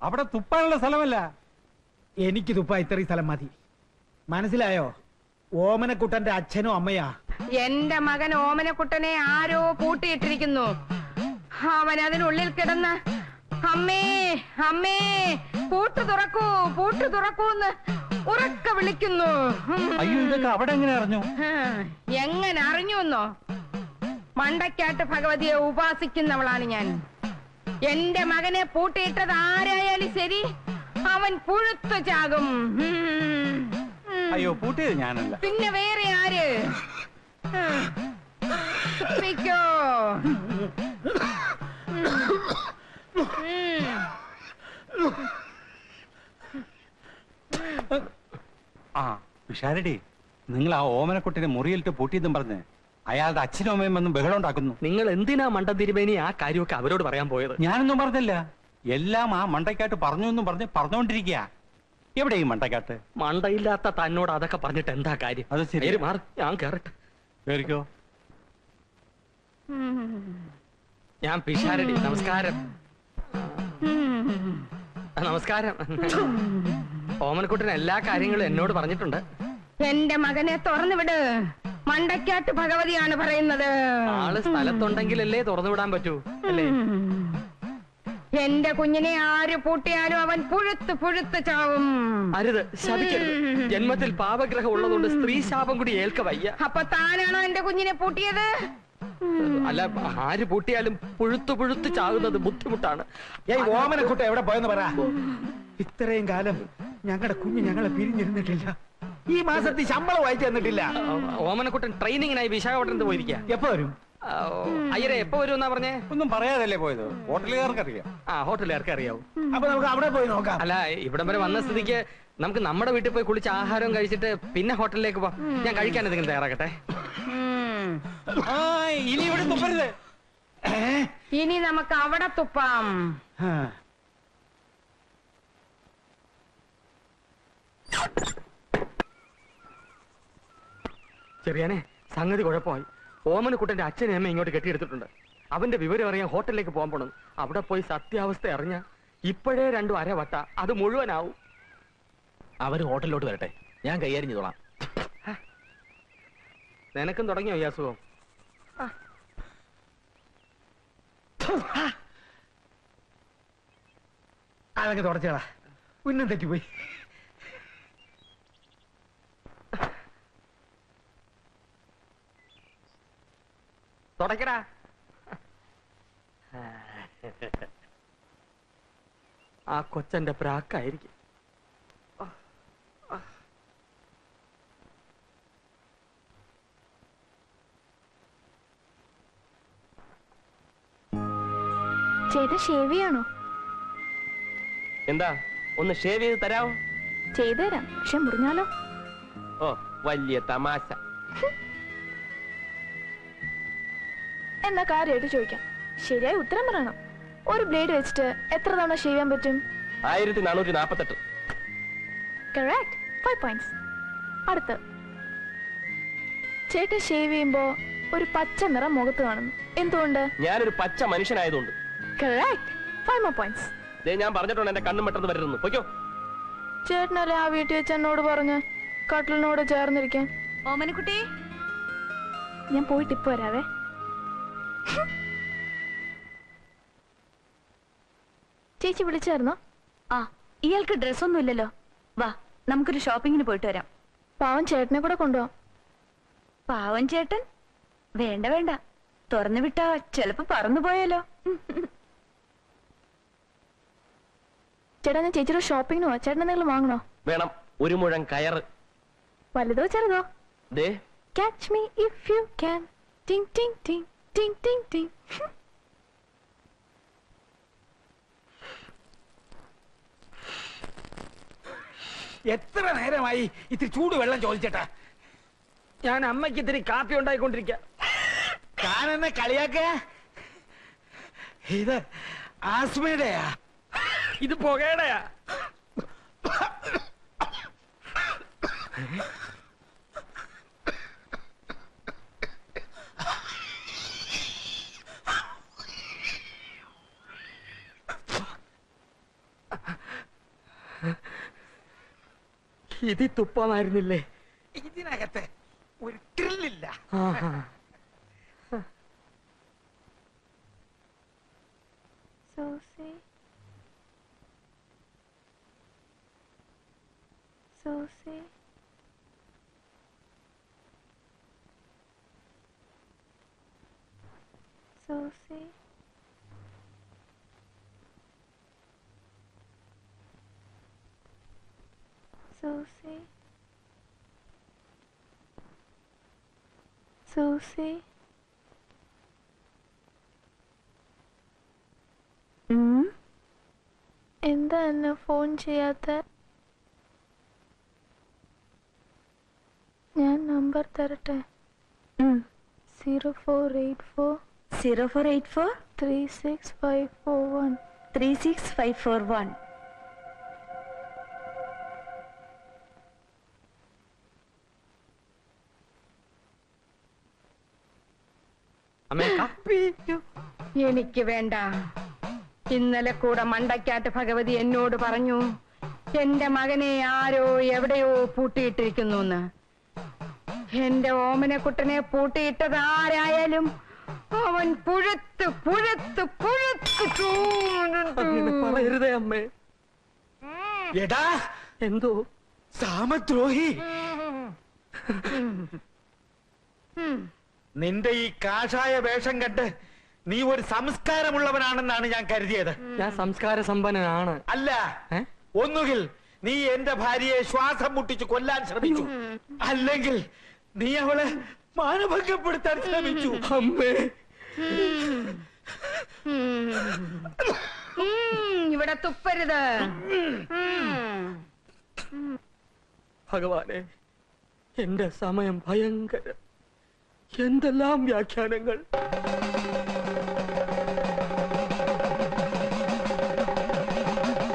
അവിടെ തുപ്പാനുള്ള സ്ഥലമല്ല. എനിക്ക് തുപ്പാ ഇത്രയും സ്ഥലം മതി. മനസ്സിലായോ? ഓമനക്കുട്ടന്റെ അച്ഛനും അമ്മയാ. എന്റെ മകൻ ഓമനക്കുട്ടനെ ആരോ പൂട്ടിയിട്ടിരിക്കുന്നു. അവൻ അതിനുള്ളിൽ കിടന്ന് അമ്മേ അമ്മേ പൂട്ടു തുറക്കൂ പൂട്ടു തുറക്കൂന്ന് ഉറക്കെ വിളിക്കുന്നു. അയ്യോ, ഇതൊക്കെ അവിടെ എങ്ങനെ അറിഞ്ഞു? എങ്ങനെ അറിഞ്ഞുവെന്നോ? മണ്ടക്കാട്ട് ഭഗവതിയെ ഉപാസിക്കുന്നവളാണ് ഞാൻ. എന്റെ മകനെ പൂട്ടിയിട്ടത് ആരായാലും ശരി, അവൻ പുഴുത്തു ചാകും. അയ്യോ, പൂട്ടിയത് ഞാനല്ല. പിന്നെ വേറെ ആര്? ആ വിഷാരടി, നിങ്ങൾ ആ ഓമനക്കുട്ടിനെ മുറിയിലിട്ട് പൂട്ടിയതും പറഞ്ഞ് അയാളുടെ അച്ഛനും അമ്മയും വന്നും ബഹളം ഉണ്ടാക്കുന്നു. നിങ്ങൾ എന്തിനാ മണ്ടൻ തിരുമേനി ആ കാര്യമൊക്കെ അവരോട് പറയാൻ പോയത്? ഞാനൊന്നും പറഞ്ഞില്ല. എല്ലാം ആ മണ്ടക്കാട്ട് പറഞ്ഞു എന്നും പറഞ്ഞോണ്ടിരിക്കുക. എവിടെ ഈ മണ്ടക്കാട്ട്? മണ്ടയില്ലാത്ത തന്നോട് അതൊക്കെ പറഞ്ഞിട്ട് എന്താ കാര്യം? അത് ശരി. മാറി, ഞാൻ കേറട്ടെ. കേറിക്കോ. ഞാൻ പിഷാരടി. നമസ്കാരം. നമസ്കാരം. ഓമനക്കുട്ടൻ എല്ലാ കാര്യങ്ങളും എന്നോട് പറഞ്ഞിട്ടുണ്ട്. എന്റെ മകനെ തുറന്നു വിട്. മണ്ടക്കാട്ട് ഭഗവതിയാണ് പറയുന്നത്. ആള് സ്ഥലത്തുണ്ടെങ്കിലല്ലേ തുറന്നു വിടാൻ പറ്റൂ അല്ലേ? എന്റെ കുഞ്ഞിനെ ആര് പൂട്ടിയാലും അവൻ പുഴുത്ത് പുഴുത്ത് ചാവും. അരുത്, ശപിക്കരുത്. ജന്മത്തിൽ പാപഗ്രഹം ഉള്ളതുകൊണ്ട് സ്ത്രീ ശാപം കൂടി ഏൽക്ക വയ്യ. അപ്പൊ താനാണോ എന്റെ കുഞ്ഞിനെ പൂട്ടിയത്? അല്ല, ആര് പൂട്ടിയാലും പുഴുത്തു പുഴുത്ത് ചാകുന്നത് ബുദ്ധിമുട്ടാണ്. ഓമനക്കുട്ട എവിടെ പോയെന്ന് പറ. ഇത്രയും കാലം ഞങ്ങളുടെ കുഞ്ഞ് ഞങ്ങളെ പിരിഞ്ഞിരുന്നിട്ടില്ല. ഈ മാസത്തിൽ ശമ്പളം വായിച്ചു തന്നിട്ടില്ല. ഓമനക്കുട്ടൻ ട്രെയിനിങ്ങിനായി വിശാഖപട്ടണത്ത് പോയിരിക്കുക. എപ്പോ വരും? അയ്യരെ എപ്പോ വരും എന്നാ പറഞ്ഞേ? ഒന്നും പറയാതല്ലേ പോയത്? ഹോട്ടലുകാർക്ക് അറിയാം. ആ, ഹോട്ടലുകാർക്ക് അറിയാവൂ. അപ്പൊ നമുക്ക് അവിടെ പോയി നോക്കാം. അല്ല, ഇവിടം വരെ വന്ന സ്ഥിതിക്ക് നമുക്ക് നമ്മുടെ വീട്ടിൽ പോയി കുളിച്ച് ആഹാരം കഴിച്ചിട്ട് പിന്നെ ഹോട്ടലിലേക്ക് പോവാം. ഞാൻ കഴിക്കാൻ എന്തെങ്കിലും തയ്യാറാക്കട്ടെ. ഇനി ഇവിടെ തുപ്പരുത്. ഇനി നമുക്ക് അവിടെ തുപ്പാം. ചെറിയാനെ, സംഗതി കുഴപ്പമായി. ഓമനക്കുട്ടന്റെ അച്ഛനെ അമ്മ ഇങ്ങോട്ട് കെട്ടിയെടുത്തിട്ടുണ്ട്. അവന്റെ വിവരം അറിയാൻ ഹോട്ടലിലേക്ക് പോകാൻ പോണം. അവിടെ പോയി സത്യാവസ്ഥ അറിഞ്ഞ ഇപ്പോഴേ 2 അരവട്ട അത് മുഴുവനാവും. അവര് ഹോട്ടലിലോട്ട് വരട്ടെ, ഞാൻ കൈകാര്യം ചെയ്തോളാം. നിനക്കും തുടങ്ങിയോ ഈ അസുഖം? അതൊക്കെ തുടച്ചേടാ, ഉന്നം തെറ്റിപ്പോയി. തുടക്കടാ. ആ കൊച്ചന്റെ പ്രാക്കായിരിക്കും. ചേട്ടാ ഷേവ് ചെയ്യണോ? എന്താ, ഒന്ന് ഷേവ് ചെയ്ത് തരാമോ? ചെയ്തു തരാം, പക്ഷെ മുറിഞ്ഞാലോ? ഓ, വലിയ തമാശ. എന്നാ കാര്യമായിട്ട് ചോദിക്കാം, ശരിയായി ഉത്തരം പറയണം. ഒരു ബ്ലേഡ് വെച്ചിട്ട് എത്ര തവണ ഷേവ് ചെയ്യാൻ പറ്റും? 1448. Correct, 5 points. അടുത്ത്, ചേട്ടൻ ഷേവ് ചെയ്യുമ്പോ ഒരു പച്ച നിറം മുഖത്ത് കാണുന്നു, എന്തുകൊണ്ട്? ഞാനൊരു പച്ച മനുഷ്യനായതുകൊണ്ട്. Correct, 5 more points. ഞാൻ പറഞ്ഞിട്ടുണ്ട് എന്റെ കണ്ണും പെട്ടെന്ന് വരുന്നു. പൊയ്ക്കോ. ചേട്ടനല്ലേ ആ വീട്ടിൽ വെച്ച് എന്നോട് പറഞ്ഞ് കട്ടിലിനോട് ചേർന്നിരിക്കാൻ? ഓമനക്കുട്ടി, ഞാൻ പോയിട്ട് ഇപ്പൊ വരാവേ. ചേച്ചി വിളിച്ചായിരുന്നോ? ആ, ഇയാൾക്ക് ഡ്രസ്സൊന്നും ഇല്ലല്ലോ. വാ, നമുക്കൊരു ഷോപ്പിങ്ങിന് പോയിട്ട് വരാം. പാവം ചേട്ടനെ കൂടെ കൊണ്ടുപോവാം. പാവൻ ചേട്ടൻ? വേണ്ട വേണ്ട, തുറന്നു വിട്ടാ ചിലപ്പോ പറന്നു പോയാലോ. ചേട്ടാ, ഞാൻ ചേച്ചിയുടെ ഷോപ്പിങ്ങിന് പോവാ. ചേട്ടൻ എന്തെങ്കിലും വാങ്ങണോ? വേണം, 1 മുഴം കയറ്. വലുതോ ചെറുതോ? ദേ, catch me if you can. ടിങ് ടിങ് ടിങ് ടിങ് ടിങ് ടിങ്. എത്ര നേരമായി ഇത്തിരി ചൂട് വെള്ളം ചോദിച്ചേട്ടാ? ഞാൻ അമ്മയ്ക്ക് ഇത്തിരി കാപ്പി ഉണ്ടായിക്കൊണ്ടിരിക്ക. താനെന്നെ കളിയാക്ക? ഇത് ആസ്മയുടെയാ? ഇത് പുകയുടെയാ. ഇതിൽ തുപ്പമായിരുന്നില്ലേ? ഇതിനകത്ത് ഒരു ട്രില്ലില്ല. Susie Susie Susie Susie Susie എന്താ എന്നെ ഫോൺ ചെയ്യാത്ത? ഞാൻ നമ്പർ തരട്ടെ. 0484 0484 36541. 36541. അമ്മേ കാപ്പി. എനിക്ക് വേണ്ട. ഇന്നലെ കൂടെ മണ്ടയ്ക്കാട്ട് ഭഗവതി എന്നോട് പറഞ്ഞു എന്റെ മകനെ ആരോ എവിടെയോ പൂട്ടിയിട്ടിരിക്കുന്നു എന്ന്. എന്റെ ഓമനക്കുട്ടനെ പൂട്ടിയിട്ടത് ആരായാലും അവൻ പുഴുത്ത് പുഴുത്ത് പുഴുത്ത് അങ്ങനെ പറയരുതേ അമ്മേ. എടാ, എന്തോ സാമദ്രോഹി, നിന്റെ ഈ കാഷായ വേഷം കണ്ട് നീ ഒരു സംസ്കാരമുള്ളവനാണെന്നാണ് ഞാൻ കരുതിയത്. ഞാൻ സംസ്കാര സമ്പന്നനാണ്. അല്ല, ഏ? ഒന്നുകിൽ നീ എന്റെ ഭാര്യയെ ശ്വാസം മുട്ടിച്ച് കൊല്ലാൻ ശ്രമിച്ചു, അല്ലെങ്കിൽ നീ അവളെ മാനഭംഗപ്പെടുത്താൻ ശ്രമിച്ചു. അമ്മേ, ഇവിടെ തുപ്പരുത്. ഭഗവാനെ, എന്റെ സമയം ഭയങ്കരം. എന്തെല്ലാം വ്യാഖ്യാനങ്ങൾ.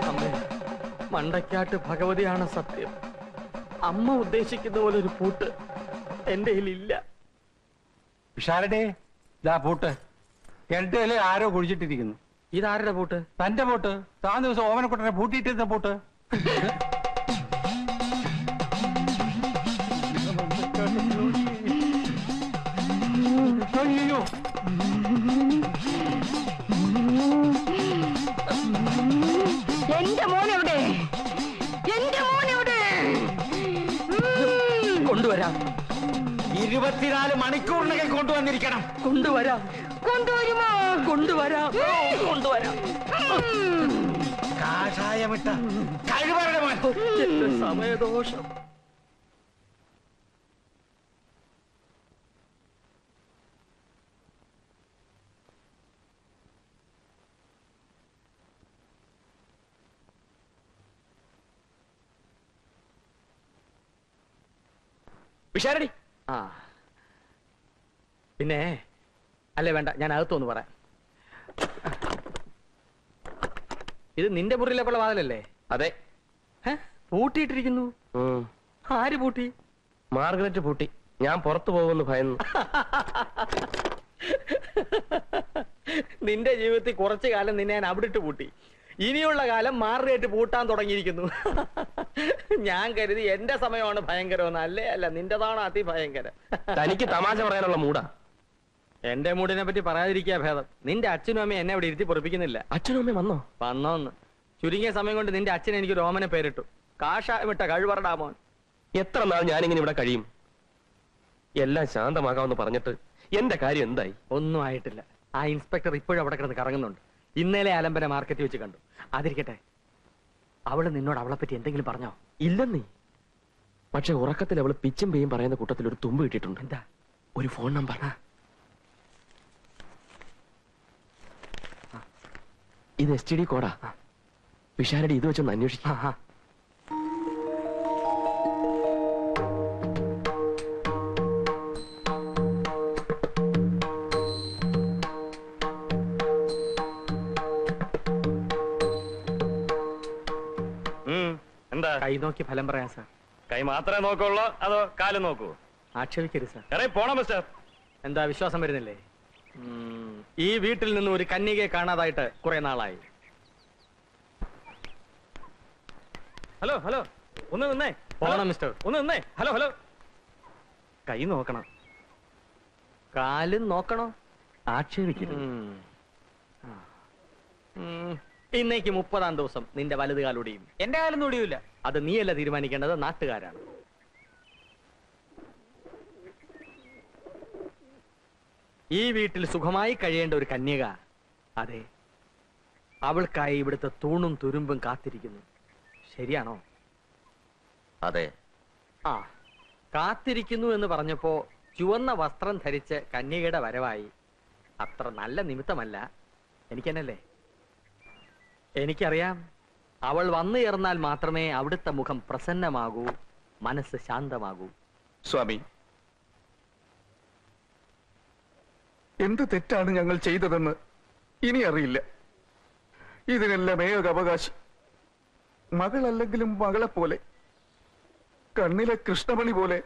അമ്മേ, മണ്ടയ്ക്കാട്ട് ഭഗവതിയാണ് സത്യം. അമ്മ ഉദ്ദേശിക്കുന്ന പോലെ ഒരു പൂട്ട് എന്റെ കയ്യിലില്ല. പിഷാരടി, ഇതാ പൂട്ട്. കിണറ്റില് ആരോ കുഴിച്ചിട്ടിരിക്കുന്നു. ഇതാരുടെ പൂട്ട്? തന്റെ പൂട്ട്. താൻ ദിവസം ഓമനക്കുട്ടനെ പൂട്ടിയിട്ടിരുന്ന പൂട്ട്. അയ്യോ, എന്റെ മോനെവിടെ? എന്റെ മോനെവിടെ? കൊണ്ടുവരാം. 24 മണിക്കൂറിനകം കൊണ്ടുവന്നിരിക്കണം. കൊണ്ടുവരാം. കൊണ്ടുവരുമോ? കൊണ്ടുവരാം. കൊണ്ടുവരാം. കാഷായമിട്ട കഴിവരുടെ മോൻ. എന്റെ സമയദോഷം. വിഷാരടി. ആ, പിന്നെ അല്ലേ വേണ്ട, ഞാൻ അകത്തൊന്ന് പറയാം. ഇത് നിന്റെ മുറിയിലേക്കുള്ള വാതിലല്ലേ? അതെ. പൂട്ടിയിട്ടിരിക്കുന്നു. ആര് പൂട്ടി? മാർഗരറ്റ് പൂട്ടി. ഞാൻ പുറത്തു പോകുമെന്ന് ഭയന്നു. നിന്റെ ജീവിതത്തിൽ കുറച്ചു കാലം നിന്നെ ഞാൻ അവിടെ ഇട്ട് പൂട്ടി. ഇനിയുള്ള കാലം മാർഗരറ്റ് പൂട്ടാൻ തുടങ്ങിയിരിക്കുന്നു. ഞാൻ കരുതി എന്റെ സമയമാണ് ഭയങ്കരമെന്ന്. അല്ലേ അല്ല, നിന്റെതാണ് അതിഭയങ്കരം. തനിക്ക് തമാശ പറയാനുള്ള മൂടാ. എന്റെ മൂടിനെ പറ്റി പറയാതിരിക്കാ ഭേദം. നിന്റെ അച്ഛനും അമ്മയും എന്നെ അവിടെ ഇരുത്തി പൊറപ്പിക്കുന്നില്ല. അച്ഛനും അമ്മയും വന്നോ? വന്നോന്ന്. ചുരുങ്ങിയ സമയം കൊണ്ട് നിന്റെ അച്ഛൻ എനിക്ക് രോമനെ പേരിട്ടു. കാഷായമിട്ട കഴിവറടാ മോൻ. എത്ര നാൾ ഞാനിങ്ങനെ ഇവിടെ കഴിയും? എല്ലാം ശാന്തമാകാമെന്ന് പറഞ്ഞിട്ട് എന്റെ കാര്യം എന്തായി? ഒന്നും ആയിട്ടില്ല. ആ ഇൻസ്പെക്ടർ ഇപ്പോഴും അവിടെ കിടന്ന് കറങ്ങുന്നുണ്ട്. ഇന്നലെ ആലമ്പന മാർക്കറ്റിൽ വെച്ച് കണ്ടു. അതിരിക്കട്ടെ, അവള് നിന്നോട് അവളെ പറ്റി എന്തെങ്കിലും പറഞ്ഞോ? ഇല്ലെന്നേ. പക്ഷെ ഉറക്കത്തിൽ അവള് പിച്ചും പേയും പറയുന്ന കൂട്ടത്തിൽ ഒരു തുമ്പ് കിട്ടിയിട്ടുണ്ട്. എന്താ? ഒരു ഫോൺ നമ്പർ. ഇത് STD കോഡാ. പിഷാരടി, ഇത് വെച്ചൊന്ന് അന്വേഷിക്കാം. എന്താ കൈ നോക്കി ഫലം പറയാം സാർ. കൈ മാത്രമേ നോക്കുള്ളൂ അതോ കാല് നോക്കൂ? ആക്ഷേപിക്കരുത് സാർ. എറേ പോണം മിസ്റ്റർ. എന്താ വിശ്വാസം വരുന്നില്ലേ? ഈ വീട്ടിൽ നിന്ന് ഒരു കന്യകയെ കാണാതായിട്ട് കുറെ നാളായി. ഹലോ ഹലോ, ഒന്ന് നിന്നേ. പോണം മിസ്റ്റർ. ഒന്ന് നിന്നേ. Hello hello. കൈ നോക്കണം. കാലും നോക്കണോ? ആക്ഷേപിക്കരുത്. ഇന്നേക്ക് 30-ാം ദിവസം നിന്റെ വലത് കാലൊടിയും. എന്റെ കാലൊന്നും ഒടിയൂല. അത് നീയല്ല തീരുമാനിക്കേണ്ടത്, നാട്ടുകാരാണ്. ഈ വീട്ടിൽ സുഖമായി കഴിയേണ്ട ഒരു കന്യക, അതെ, അവൾക്കായി ഇവിടുത്തെ തൂണും തുരുമ്പും കാത്തിരിക്കുന്നു. ശരിയാണോ? അതെ. ആ, കാത്തിരിക്കുന്നു എന്ന് പറഞ്ഞപ്പോ ചുവന്ന വസ്ത്രം ധരിച്ച് കന്യകയുടെ വരവായി. അത്ര നല്ല നിമിത്തമല്ല. എനിക്കെന്നല്ലേ? എനിക്കറിയാം, അവൾ വന്നു ചേർന്നാൽ മാത്രമേ അവിടുത്തെ മുഖം പ്രസന്നമാകൂ, മനസ്സ് ശാന്തമാകൂ. സ്വാമി, എന്ത് തെറ്റാണ് ഞങ്ങൾ ചെയ്തതെന്ന് ഇനി അറിയില്ല. ഇതിനെല്ലാം ഏക അവകാശി മകളല്ലെങ്കിലും മകളെ പോലെ, കണ്ണിലെ കൃഷ്ണമണി പോലെ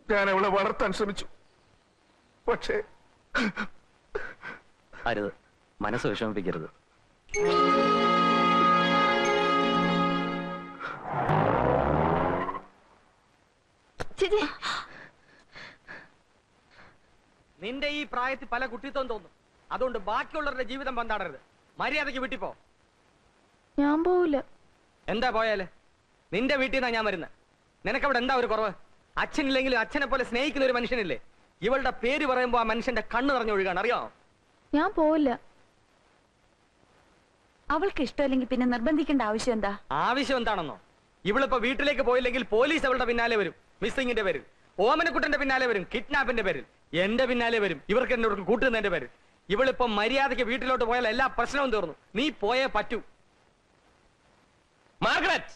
ഞാൻ അവളെ വളർത്താൻ ശ്രമിച്ചു. പക്ഷേ അരുത്, മനസ്സ് വിഷമിപ്പിക്കരുത്. ചേച്ചി, നിന്റെ ഈ പ്രായത്തിൽ പല കുട്ടിത്വം തോന്നും. അതുകൊണ്ട് ബാക്കിയുള്ളവരുടെ ജീവിതം പന്താടരുത്. മര്യാദയ്ക്ക് വീട്ടിൽ പോ. ഞാൻ പോവില്ല. എന്താ പോയാല്? നിന്റെ വീട്ടിൽ നിന്നാ ഞാൻ വരുന്നത്. നിനക്കവിടെ എന്താ ഒരു കുറവ്? അച്ഛനില്ലെങ്കിലും അച്ഛനെ പോലെ സ്നേഹിക്കുന്ന ഒരു മനുഷ്യനില്ലേ? ഇവളുടെ പേര് പറയുമ്പോ ആ മനുഷ്യന്റെ കണ്ണ് നിറഞ്ഞൊഴുകാണ്, അറിയാമോ? ഞാൻ പോവില്ല. അവൾക്ക് ഇഷ്ടമല്ലെങ്കിൽ പിന്നെ നിർബന്ധിക്കേണ്ട ആവശ്യം എന്താ? ആവശ്യം എന്താണെന്നോ? ഇവളിപ്പോ വീട്ടിലേക്ക് പോയില്ലെങ്കിൽ പോലീസ് അവളുടെ പിന്നാലെ വരും. മിസ്സിങ്ങിന്റെ പേരിൽ, ഓമനക്കുട്ടന്റെ പിന്നാലെ വരും, കിഡ്നാപ്പിന്റെ പേരിൽ, എന്റെ പിന്നാലെ വരും, ഇവർക്ക് എന്നോട് കൂട്ടുന്നതിന്റെ പേരിൽ. ഇവളിപ്പോ മര്യാദയ്ക്ക് വീട്ടിലോട്ട് പോയാൽ എല്ലാ പ്രശ്നവും തീർന്നു. നീ പോയേ പറ്റൂ. മാർഗരറ്റ്,